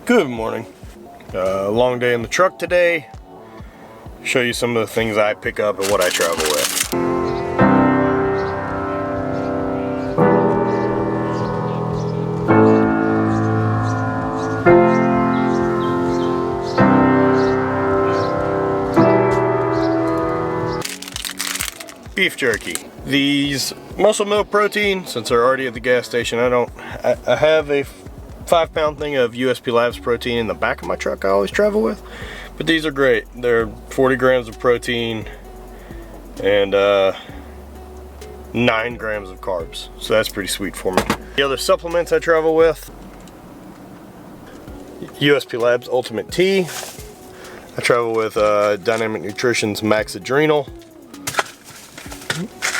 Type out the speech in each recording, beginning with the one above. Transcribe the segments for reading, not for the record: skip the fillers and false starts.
Good morning. Long day in the truck today. Show you some of the things I pick up and what I travel with. Beef jerky. These muscle milk protein, since they're already at the gas station, I have a 5-pound thing of USP Labs protein in the back of my truck I always travel with. But these are great. They're 40 grams of protein and 9 grams of carbs. So that's pretty sweet for me. The other supplements I travel with, USP Labs Ultimate T. I travel with Dynamic Nutrition's Max Adrenal.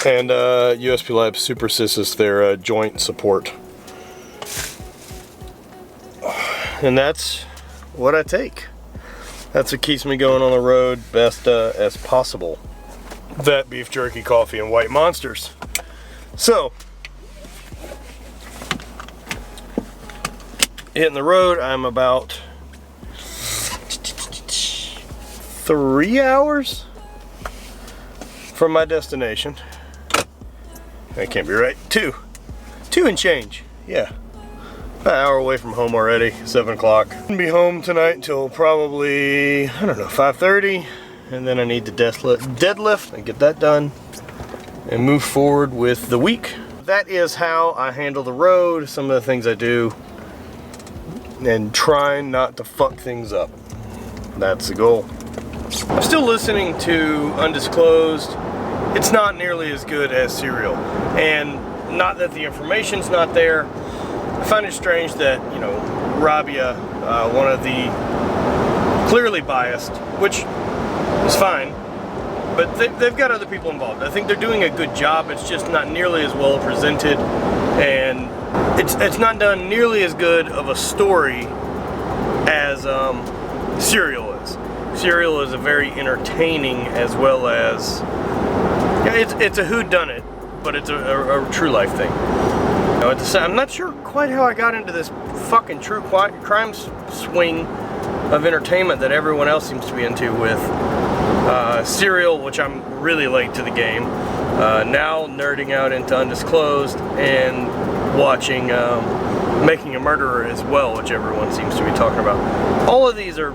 And USP Labs Super Sis, their joint support. And that's what I take. That's what keeps me going on the road best as possible. That beef jerky, coffee, and white monsters. So, hitting the road, I'm about 3 hours from my destination. That can't be right. Two and change. Yeah. An hour away from home already, 7 o'clock. I'll be home tonight until probably, I don't know, 5:30. And then I need the deadlift and get that done and move forward with the week. That is how I handle the road, some of the things I do, and trying not to fuck things up. That's the goal. I'm still listening to Undisclosed. It's not nearly as good as Serial. And not that the information's not there. I find it strange that, you know, Rabia, one of the clearly biased, which is fine, but they've got other people involved. I think they're doing a good job. It's just not nearly as well presented, and it's not done nearly as good of a story as Serial is. Serial is a very entertaining as well as, yeah, it's a whodunit, but it's a true life thing. I'm not sure quite how I got into this fucking true crime swing of entertainment that everyone else seems to be into with Serial, which I'm really late to the game. Now nerding out into Undisclosed and watching Making a Murderer as well, which everyone seems to be talking about. All of these are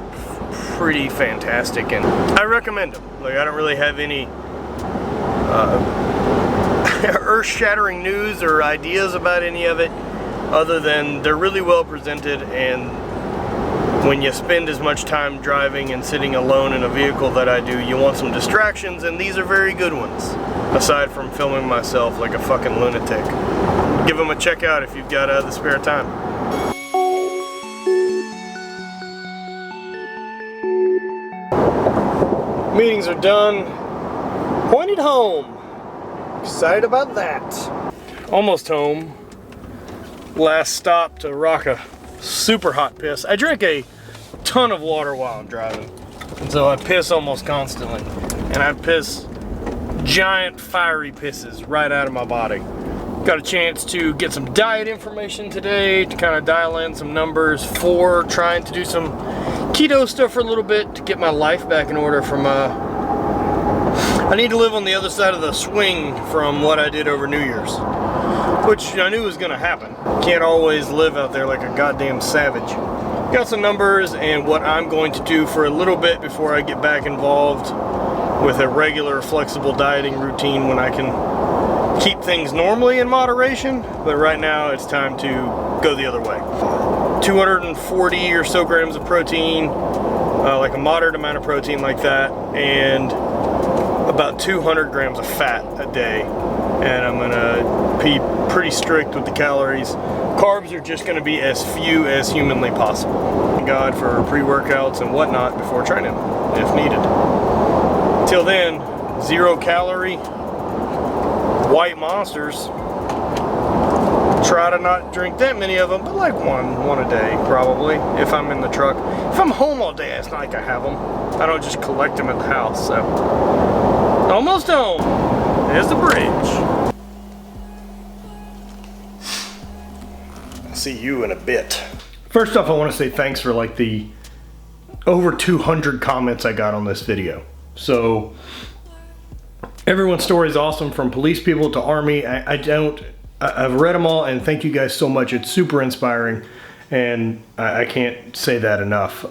pretty fantastic, and I recommend them. Like, I don't really have any earth-shattering news or ideas about any of it, other than they're really well presented, and when you spend as much time driving and sitting alone in a vehicle that I do, you want some distractions, and these are very good ones, aside from filming myself like a fucking lunatic. Give them a check out if you've got the spare time. Meetings are done. Pointed home. Excited about that. Almost home. Last stop to rock a super hot piss. I drink a ton of water while I'm driving, and so I piss almost constantly. And I piss giant fiery pisses right out of my body. Got a chance to get some diet information today to kind of dial in some numbers for trying to do some keto stuff for a little bit to get my life back in order from I need to live on the other side of the swing from what I did over New Year's, which I knew was going to happen. Can't always live out there like a goddamn savage. Got some numbers and what I'm going to do for a little bit before I get back involved with a regular flexible dieting routine when I can keep things normally in moderation, but right now it's time to go the other way. 240 or so grams of protein, like a moderate amount of protein like that, and about 200 grams of fat a day. And I'm gonna be pretty strict with the calories. Carbs are just gonna be as few as humanly possible. Thank God for pre-workouts and whatnot before training, if needed. Till then, 0 calorie white monsters. Try to not drink that many of them, but like one a day probably, if I'm in the truck. If I'm home all day, it's not like I have them. I don't just collect them at the house, so. Almost home. There's the bridge. I'll see you in a bit. First off, I want to say thanks for like the over 200 comments I got on this video. So everyone's story is awesome, from police people to army. I've read them all, and thank you guys so much. It's super inspiring, and I can't say that enough.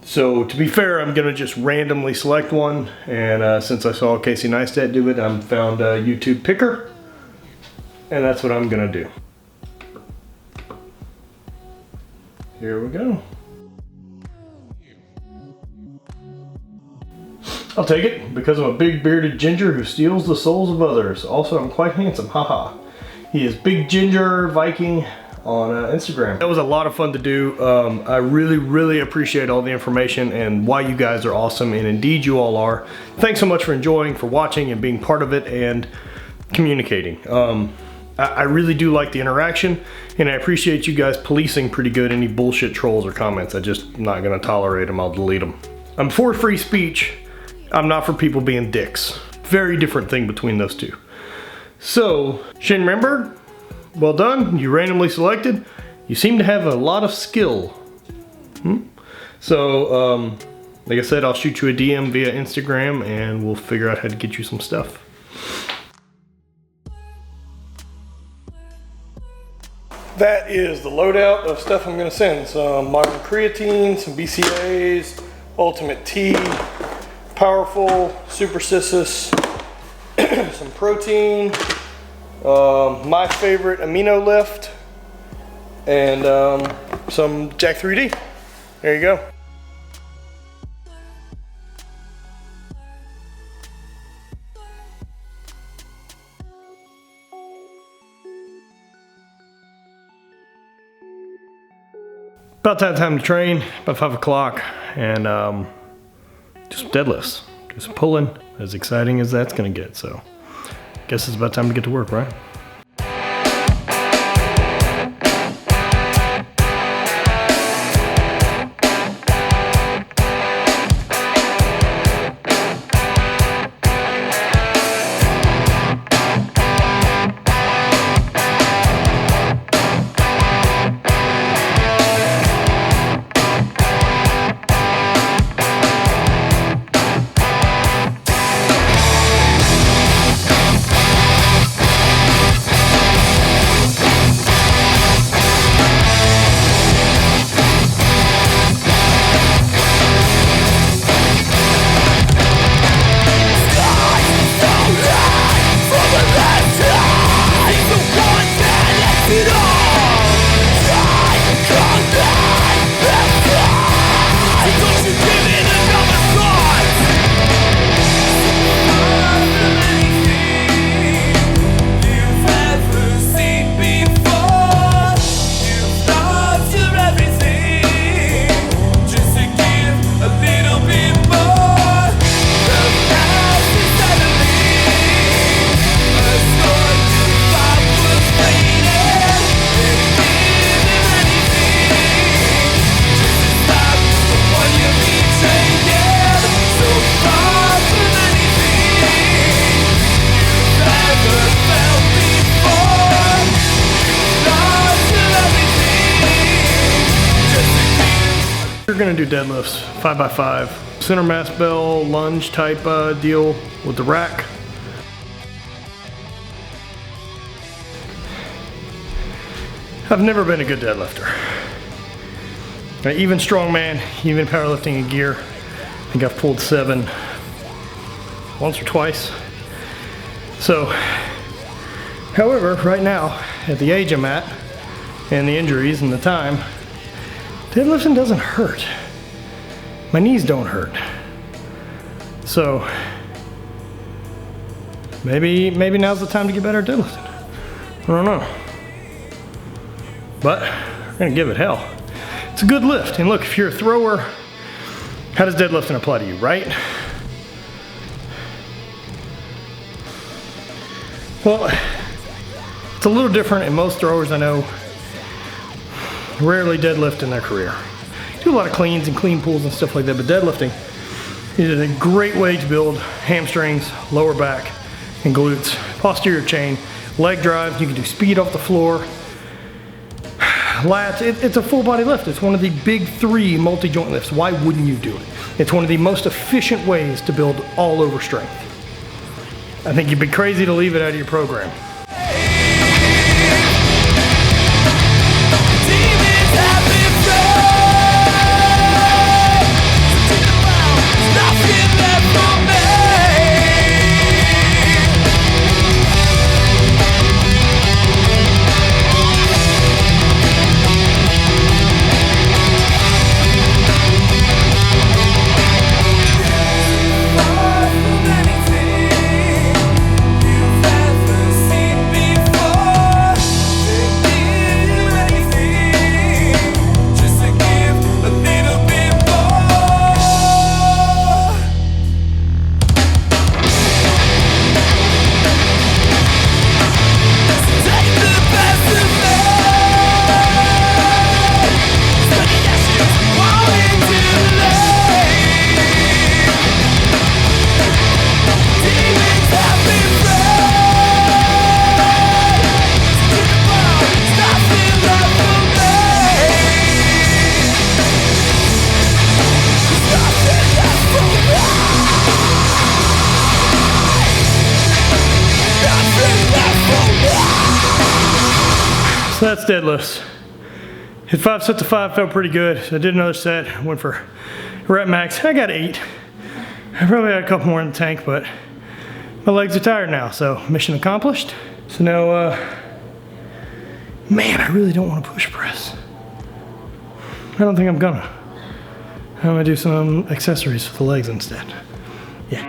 So to be fair, I'm gonna just randomly select one, and since I saw Casey Neistat do it, I found a YouTube picker, and that's what I'm gonna do. Here we go. I'll take it, because I'm a big bearded ginger who steals the souls of others. Also, I'm quite handsome, haha. He is Big Ginger Viking on Instagram. That was a lot of fun to do. I really appreciate all the information and why you guys are awesome, and indeed you all are. Thanks so much for enjoying, for watching, and being part of it, and communicating. I really do like the interaction, and I appreciate you guys policing pretty good any bullshit trolls or comments. I'm just not gonna tolerate them, I'll delete them. I'm for free speech. I'm not for people being dicks. Very different thing between those two. So, Shane Remberg, well done. You randomly selected. You seem to have a lot of skill. So, like I said, I'll shoot you a DM via Instagram, and we'll figure out how to get you some stuff. That is the loadout of stuff I'm gonna send. Some modern creatine, some BCAAs, Ultimate T, Powerful, Super Sissus, some protein, my favorite amino lift, and some Jack 3D. There you go. About that time to train, about 5 o'clock, and do some deadlifts, do some pulling, as exciting as that's gonna get. So, guess it's about time to get to work, right? We're gonna do deadlifts, 5x5, center mass bell, lunge type deal with the rack. I've never been a good deadlifter. Even strongman, even powerlifting in gear, I think I've pulled 7 once or twice. So, however, right now, at the age I'm at, and the injuries and the time, deadlifting doesn't hurt. My knees don't hurt. So, maybe now's the time to get better at deadlifting. I don't know. But, we're gonna give it hell. It's a good lift, and look, if you're a thrower, how does deadlifting apply to you, right? Well, it's a little different, and most throwers I know rarely deadlift in their career. Do a lot of cleans and clean pulls and stuff like that, but deadlifting is a great way to build hamstrings, lower back, and glutes, posterior chain, leg drives. You can do speed off the floor, lats. It's a full body lift. It's one of the big 3 multi-joint lifts. Why wouldn't you do it? It's one of the most efficient ways to build all over strength. I think you'd be crazy to leave it out of your program. So that's deadlifts. Hit 5 sets of 5, felt pretty good. So I did another set, went for rep max. I got 8. I probably had a couple more in the tank, but my legs are tired now, so mission accomplished. So now, man, I really don't want to push press. I don't think I'm gonna. I'm gonna do some accessories for the legs instead. Yeah.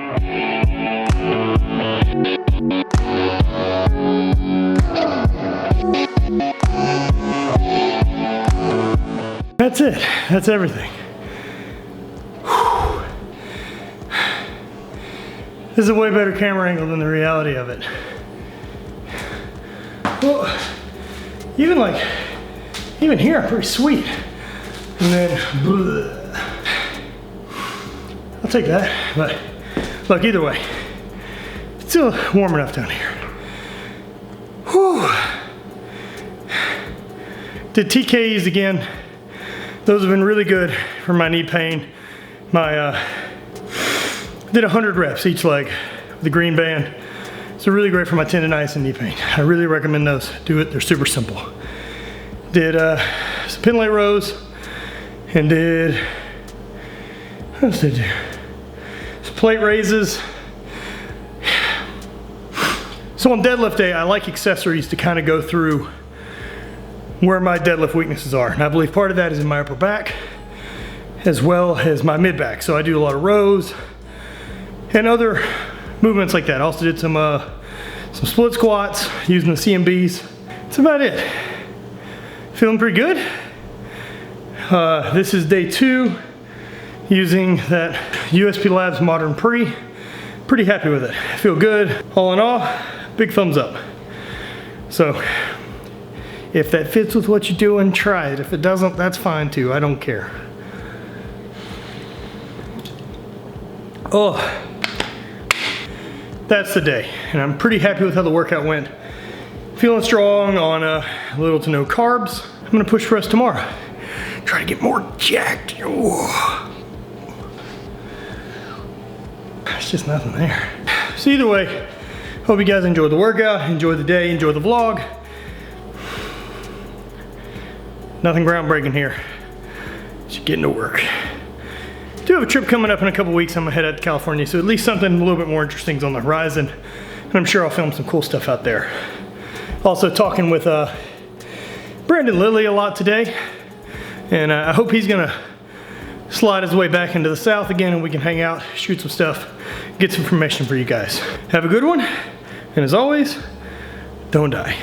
That's it. That's everything. Whew. This is a way better camera angle than the reality of it. Well, even here, I'm pretty sweet. And then, bleh. I'll take that. But look, either way, it's still warm enough down here. Whew. Did TKs again. Those have been really good for my knee pain. Did 100 reps each leg with the green band. So really great for my tendonitis and knee pain. I really recommend those. Do it, they're super simple. Did some pin leg rows and did, what else did I do? Some plate raises. So on deadlift day, I like accessories to kind of go through where my deadlift weaknesses are. And I believe part of that is in my upper back as well as my mid back. So I do a lot of rows and other movements like that. I also did some split squats using the CMBs. That's about it. Feeling pretty good. This is day 2 using that USP Labs Modern Pre. Pretty happy with it. I feel good. All in all, big thumbs up. So if that fits with what you're doing, try it. If it doesn't, that's fine too. I don't care. Oh, that's the day. And I'm pretty happy with how the workout went. Feeling strong on little to no carbs. I'm gonna push press tomorrow. Try to get more jacked. Oh. There's just nothing there. So either way, hope you guys enjoyed the workout, enjoyed the day, enjoyed the vlog. Nothing groundbreaking here. Just getting to work. Do have a trip coming up in a couple weeks. I'm gonna head out to California, so at least something a little bit more interesting is on the horizon. And I'm sure I'll film some cool stuff out there. Also talking with Brandon Lilly a lot today. And I hope he's gonna slide his way back into the South again and we can hang out, shoot some stuff, get some information for you guys. Have a good one. And as always, don't die.